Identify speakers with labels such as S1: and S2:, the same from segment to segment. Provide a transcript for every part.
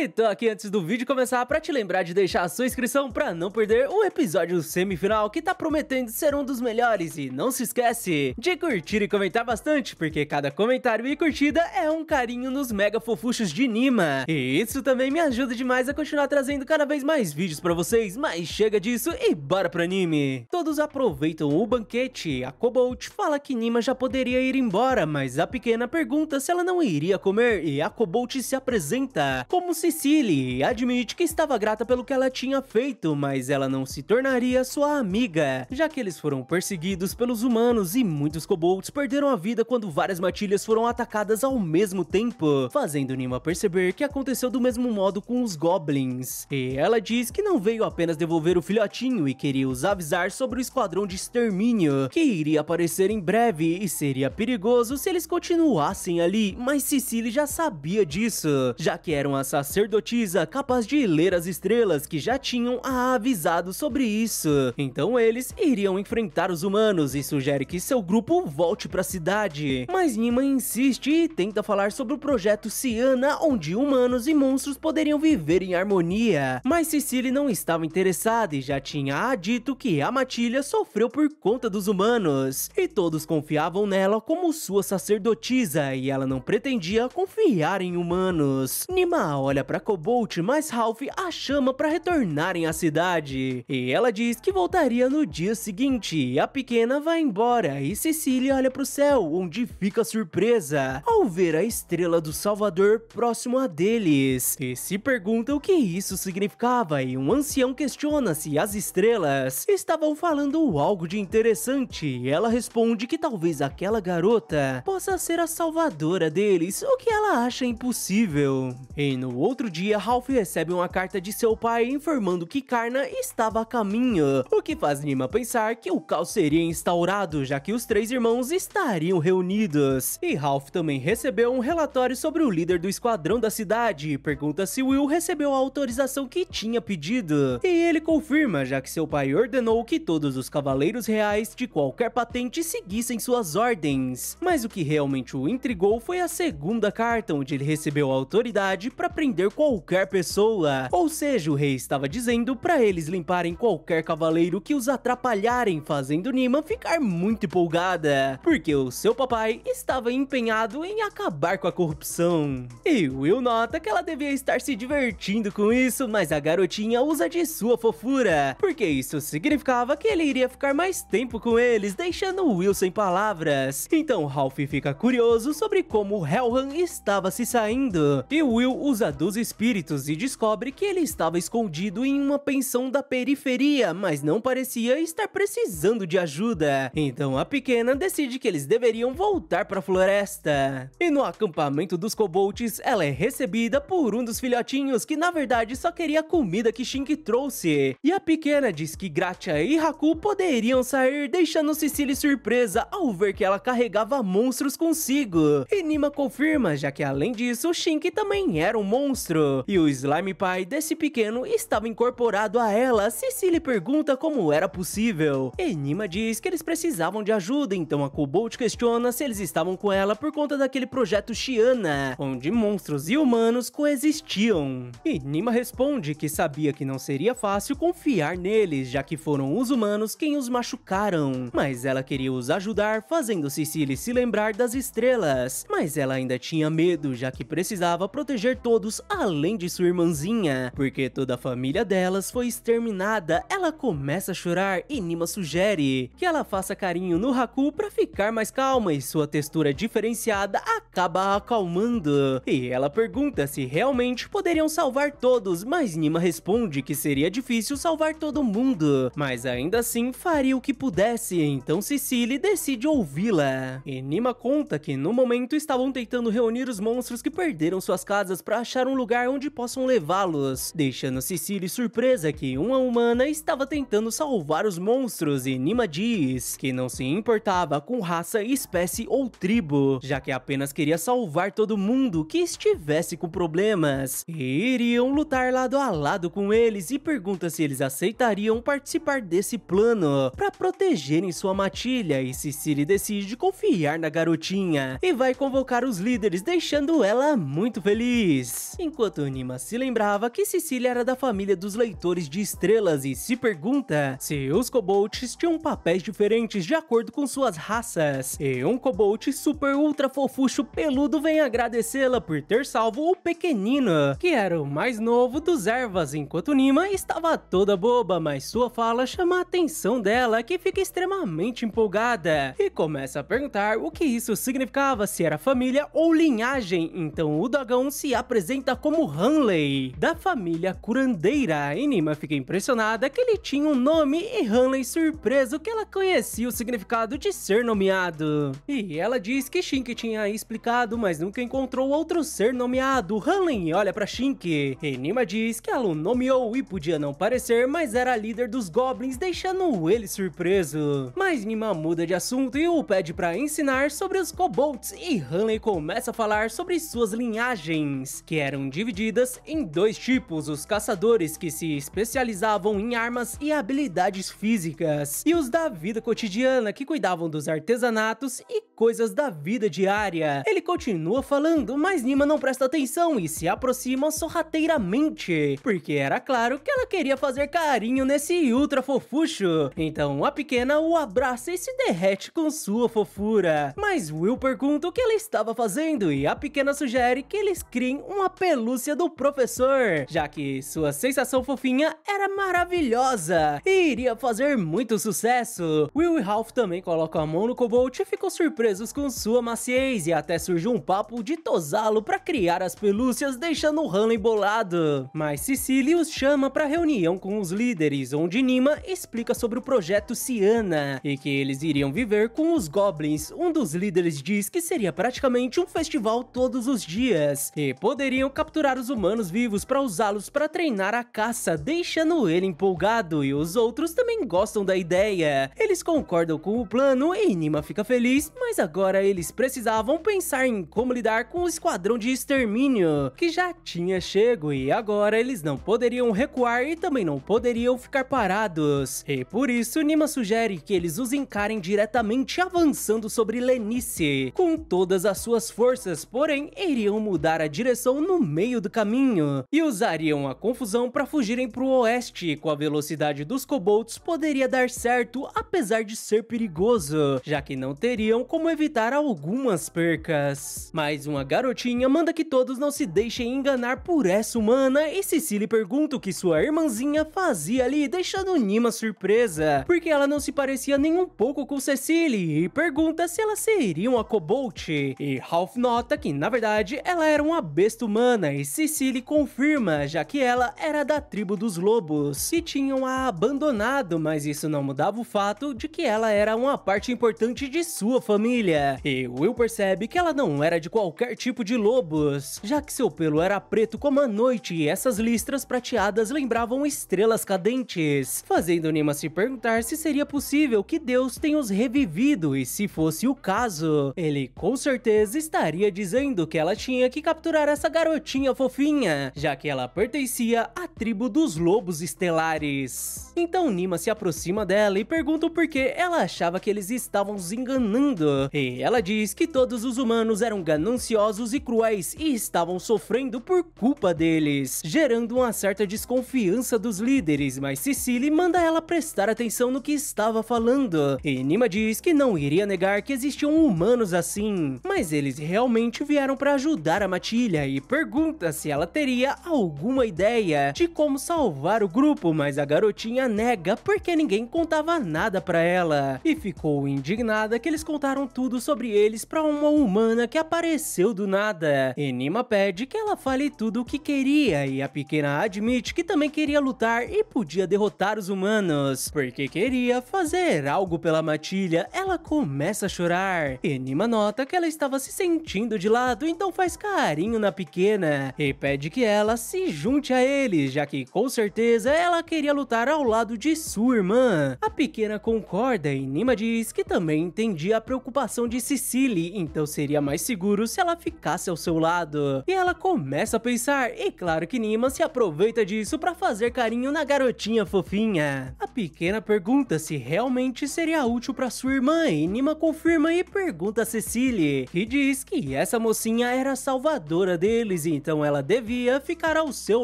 S1: E tô aqui antes do vídeo começar pra te lembrar de deixar a sua inscrição pra não perder o episódio semifinal que tá prometendo ser um dos melhores. E não se esquece de curtir e comentar bastante, porque cada comentário e curtida é um carinho nos mega fofuchos de Nima. E isso também me ajuda demais a continuar trazendo cada vez mais vídeos pra vocês, mas chega disso e bora pro anime. Todos aproveitam o banquete, a Cobalt fala que Nima já poderia ir embora, mas a pequena pergunta se ela não iria comer e a Cobalt se apresenta como Cecily e admite que estava grata pelo que ela tinha feito, mas ela não se tornaria sua amiga, já que eles foram perseguidos pelos humanos e muitos Cobalts perderam a vida quando várias matilhas foram atacadas ao mesmo tempo, fazendo Nima perceber que aconteceu do mesmo modo com os Goblins. E ela diz que não veio apenas devolver o filhotinho e queria os avisar sobre o esquadrão de extermínio, que iria aparecer em breve e seria perigoso se eles continuassem ali, mas Cecily já sabia disso, já que era uma sacerdotisa capaz de ler as estrelas que já tinham a avisado sobre isso. Então eles iriam enfrentar os humanos e sugere que seu grupo volte para a cidade. Mas Nima insiste e tenta falar sobre o projeto Ciana, onde humanos e monstros poderiam viver em harmonia. Mas Cecily não estava interessada e já tinha dito que a matilha sofreu por conta dos humanos. E todos confiavam nela como sua sacerdotisa e ela não pretendia confiar em humanos. Nima olha para Cobalt, mas Ralph a chama para retornarem à cidade. E ela diz que voltaria no dia seguinte. A pequena vai embora e Cecily olha para o céu, onde fica surpresa ao ver a estrela do Salvador próximo a deles. E se pergunta o que isso significava e um ancião questiona se as estrelas estavam falando algo de interessante. E ela responde que talvez aquela garota possa ser a salvadora deles, o que ela acha impossível. E no outro dia, Ralph recebe uma carta de seu pai informando que Karna estava a caminho, o que faz Nima pensar que o caos seria instaurado, já que os três irmãos estariam reunidos. E Ralph também recebeu um relatório sobre o líder do esquadrão da cidade e pergunta se Will recebeu a autorização que tinha pedido. E ele confirma, já que seu pai ordenou que todos os cavaleiros reais de qualquer patente seguissem suas ordens. Mas o que realmente o intrigou foi a segunda carta, onde ele recebeu a autoridade para prender qualquer pessoa. Ou seja, o rei estava dizendo para eles limparem qualquer cavaleiro que os atrapalharem, fazendo Nima ficar muito empolgada, porque o seu papai estava empenhado em acabar com a corrupção. E Will nota que ela devia estar se divertindo com isso, mas a garotinha usa de sua fofura, porque isso significava que ele iria ficar mais tempo com eles, deixando Will sem palavras. Então Ralph fica curioso sobre como Helhan estava se saindo, e Will usa dos espíritos e descobre que ele estava escondido em uma pensão da periferia, mas não parecia estar precisando de ajuda. Então a pequena decide que eles deveriam voltar para a floresta. E no acampamento dos Cobalts, ela é recebida por um dos filhotinhos que na verdade só queria a comida que Shink trouxe. E a pequena diz que Gratia e Haku poderiam sair, deixando Cecily surpresa ao ver que ela carregava monstros consigo. E Nima confirma, já que além disso, Shink também era um monstro. E o slime pai desse pequeno estava incorporado a ela. Cecily pergunta como era possível. E Nima diz que eles precisavam de ajuda, então a Cobalt questiona se eles estavam com ela por conta daquele projeto Ciana, onde monstros e humanos coexistiam. E Nima responde que sabia que não seria fácil confiar neles, já que foram os humanos quem os machucaram. Mas ela queria os ajudar, fazendo Cecily se lembrar das estrelas. Mas ela ainda tinha medo, já que precisava proteger todos além de sua irmãzinha, porque toda a família delas foi exterminada. Ela começa a chorar e Nima sugere que ela faça carinho no Haku para ficar mais calma e sua textura diferenciada acaba a acalmando. E ela pergunta se realmente poderiam salvar todos, mas Nima responde que seria difícil salvar todo mundo, mas ainda assim faria o que pudesse. Então Cecily decide ouvi-la. E Nima conta que no momento estavam tentando reunir os monstros que perderam suas casas para achar um lugar onde possam levá-los, deixando Cecily surpresa que uma humana estava tentando salvar os monstros. E Nima diz que não se importava com raça, espécie ou tribo, já que apenas queria salvar todo mundo que estivesse com problemas, e iriam lutar lado a lado com eles. E pergunta se eles aceitariam participar desse plano para protegerem sua matilha. E Cecily decide confiar na garotinha e vai convocar os líderes, deixando ela muito feliz. enquanto Nima se lembrava que Cecília era da família dos leitores de estrelas e se pergunta se os kobolds tinham papéis diferentes de acordo com suas raças. E um kobold super ultra fofucho peludo vem agradecê-la por ter salvo o pequenino, que era o mais novo dos ervas, enquanto Nima estava toda boba, mas sua fala chama a atenção dela, que fica extremamente empolgada e começa a perguntar o que isso significava, se era família ou linhagem. Então o dragão se apresenta como Hanley, da família curandeira, e Nima fica impressionada que ele tinha um nome e Hanley surpreso que ela conhecia o significado de ser nomeado. E ela diz que Shink tinha explicado, mas nunca encontrou outro ser nomeado. Hanley olha pra Shink e Nima diz que ela o nomeou e podia não parecer, mas era a líder dos goblins, deixando ele surpreso. Mas Nima muda de assunto e o pede pra ensinar sobre os kobolds, e Hanley começa a falar sobre suas linhagens, que eram divididas em dois tipos: os caçadores, que se especializavam em armas e habilidades físicas, e os da vida cotidiana, que cuidavam dos artesanatos e coisas da vida diária. Ele continua falando, mas Nima não presta atenção e se aproxima sorrateiramente, porque era claro que ela queria fazer carinho nesse ultra fofucho. Então a pequena o abraça e se derrete com sua fofura. Mas Will pergunta o que ela estava fazendo e a pequena sugere que eles criem uma pelúcia do professor, já que sua sensação fofinha era maravilhosa e iria fazer muito sucesso. Will e Ralph também colocam a mão no kobold e ficam surpresos com sua maciez, e até surge um papo de tosá-lo para criar as pelúcias, deixando o Hanley bolado. Mas Cecília os chama para reunião com os líderes, onde Nima explica sobre o projeto Ciana e que eles iriam viver com os goblins. Um dos líderes diz que seria praticamente um festival todos os dias e poderiam capturar os humanos vivos para usá-los para treinar a caça, deixando ele empolgado, e os outros também gostam da ideia. Eles concordam com o plano e Nima fica feliz, mas agora eles precisavam pensar em como lidar com o esquadrão de extermínio que já tinha chego, e agora eles não poderiam recuar e também não poderiam ficar parados. E por isso Nima sugere que eles os encarem diretamente, avançando sobre Lenice com todas as suas forças, porém iriam mudar a direção no meio do caminho e usariam a confusão para fugirem para o oeste. Com a velocidade dos kobolds poderia dar certo, apesar de ser perigoso, já que não teriam como evitar algumas percas. Mas uma garotinha manda que todos não se deixem enganar por essa humana, e Cecília pergunta o que sua irmãzinha fazia ali, deixando Nima surpresa, porque ela não se parecia nem um pouco com Cecília, e pergunta se ela seria uma kobold. E Ralph nota que na verdade ela era uma besta humana, e Cecília confirma, já que ela era da tribo dos lobos e tinham a abandonado, mas isso não mudava o fato de que ela era uma parte importante de sua família. E Will percebe que ela não era de qualquer tipo de lobos, já que seu pelo era preto como a noite e essas listras prateadas lembravam estrelas cadentes, fazendo Nima se perguntar se seria possível que Deus tenha os revivido, e se fosse o caso, ele com certeza estaria dizendo que ela tinha que capturar essa garotinha fofinha, já que ela pertencia à tribo dos lobos estelares. Então Nima se aproxima dela e pergunta o porquê ela achava que eles estavam os enganando, e ela diz que todos os humanos eram gananciosos e cruéis e estavam sofrendo por culpa deles, gerando uma certa desconfiança dos líderes. Mas Cecília manda ela prestar atenção no que estava falando, e Nima diz que não iria negar que existiam humanos assim, mas eles realmente vieram para ajudar a Matilha, e pergunta se ela teria alguma ideia de como salvar o grupo, mas a garotinha nega porque ninguém contava nada pra ela, e ficou indignada que eles contaram tudo sobre eles pra uma humana que apareceu do nada. E Nima pede que ela fale tudo o que queria, e a pequena admite que também queria lutar e podia derrotar os humanos, porque queria fazer algo pela Matilha. Ela começa a chorar, e Nima nota que ela estava se sentindo de lado, então faz carinho na pequena e pede que ela se junte a eles, já que com certeza ela queria lutar ao lado de sua irmã. A pequena concorda e Nima diz que também entendia a preocupação de Cecily, então seria mais seguro se ela ficasse ao seu lado. E ela começa a pensar, e claro que Nima se aproveita disso para fazer carinho na garotinha fofinha. A pequena pergunta se realmente seria útil para sua irmã e Nima confirma e pergunta a Cecily, que diz que essa mocinha era a salvadora deles, então ela devia ficar ao seu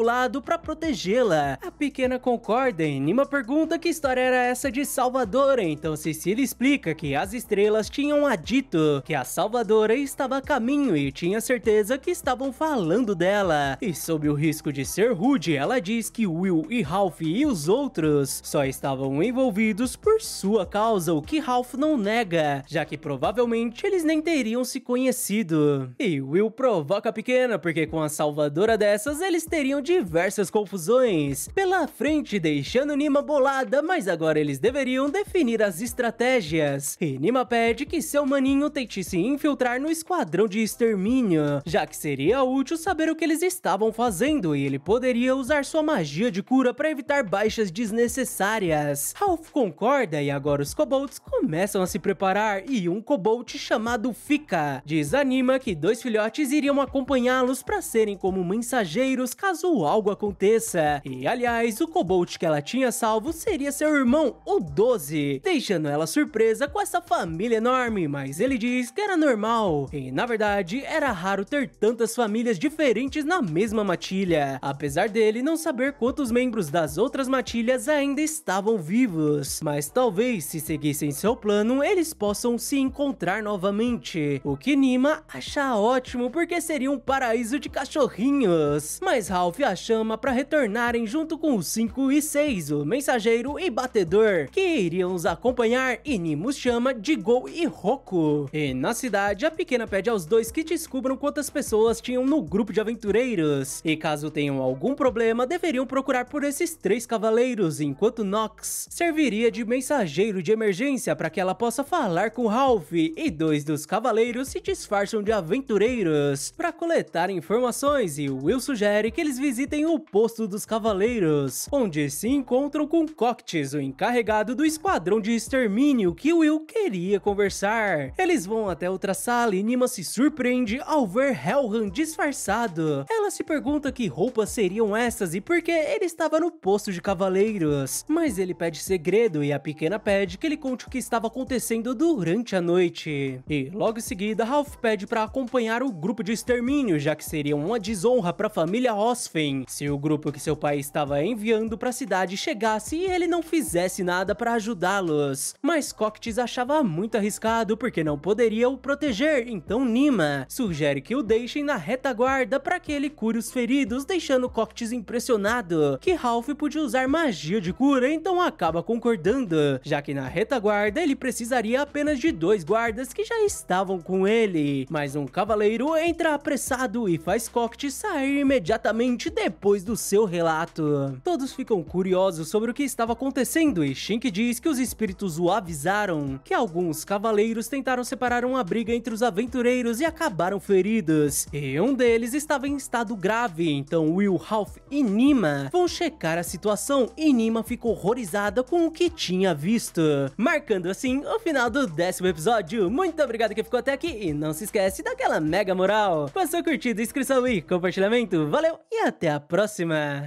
S1: lado para protegê-la. A pequena concorda e Nima pergunta que história era essa de salvadora, então Cecily explica que as estrelas tinham dito que a salvadora estava a caminho e tinha certeza que estavam falando dela. E sob o risco de ser rude, ela diz que Will e Ralph e os outros só estavam envolvidos por sua causa, o que Ralph não nega, já que provavelmente eles nem teriam se conhecido. E Will provoca a pequena, porque com a salvadora dessas, eles teriam diversas confusões pela frente, deixando Nima bolada, mas agora eles deveriam definir as estratégias. E Nima pede que seu maninho tente se infiltrar no esquadrão de extermínio, já que seria útil saber o que eles estavam fazendo e ele poderia usar sua magia de cura para evitar baixas desnecessárias. Ralph concorda e agora os kobolds começam a se preparar e um kobold chamado Fika diz a Nima que 2 filhotes iriam acompanhá-los para serem como mensageiros caso algo aconteça. E aliás, o kobold que ela tinha salvo seria seu irmão, o 12, deixando ela surpresa com essa família enorme, mas ele diz que era normal. E na verdade, era raro ter tantas famílias diferentes na mesma matilha, apesar dele não saber quantos membros das outras matilhas ainda estavam vivos. Mas talvez, se seguissem seu plano, eles possam se encontrar novamente, o que Nima acha ótimo porque seria um paraíso de cachorrinhos. Mas Ralph a chama para retornarem junto com os 5 e 6, o mensageiro e batedor, que iriam os acompanhar, e Nima os chama de Go e Roku. E na cidade, a pequena pede aos dois que descubram quantas pessoas tinham no grupo de aventureiros, e caso tenham algum problema, deveriam procurar por esses 3 cavaleiros, enquanto Nox serviria de mensageiro de emergência para que ela possa falar com Ralph, e 2 dos cavaleiros se disfarçam de aventureiros para coletar informações, e Will sugere que eles visitem o posto dos cavaleiros, onde se encontram com Coctis, o encarregado do esquadrão de extermínio que Will queria conversar. Eles vão até outra sala e Nima se surpreende ao ver Helhan disfarçado. Ela se pergunta que roupas seriam essas e por que ele estava no posto de cavaleiros, mas ele pede segredo e a pequena pede que ele conte o que estava acontecendo durante a noite. E logo em seguida, Ralph pede para acompanhar o grupo de extermínio, já que seria uma desonra para a família Osfen se o grupo que seu pai estava enviando para a cidade chegasse e ele não fizesse nada para ajudá-los. Mas Coctis achava muito arriscado porque não poderia o proteger, então Nima sugere que o deixem na retaguarda para que ele cure os feridos, deixando Coctis impressionado que Ralph podia usar magia de cura, então acaba concordando, já que na retaguarda ele precisaria apenas de 2 guardas que já estavam com ele. Mas um cavaleiro entra apressado e faz Coctis sair imediatamente depois do seu relato. Todos ficam curiosos sobre o que estava acontecendo e Shink diz que os espíritos o avisaram que alguns cavaleiros tentaram separar uma briga entre os aventureiros e acabaram feridos, e um deles estava em estado grave, então Will, Ralph e Nima vão checar a situação e Nima ficou horrorizada com o que tinha visto, marcando assim o final do 10º episódio. Muito obrigado que ficou até aqui e não se esquece daquela mega moral, passou curtida, inscrição e compartilhamento. Valeu e até a próxima!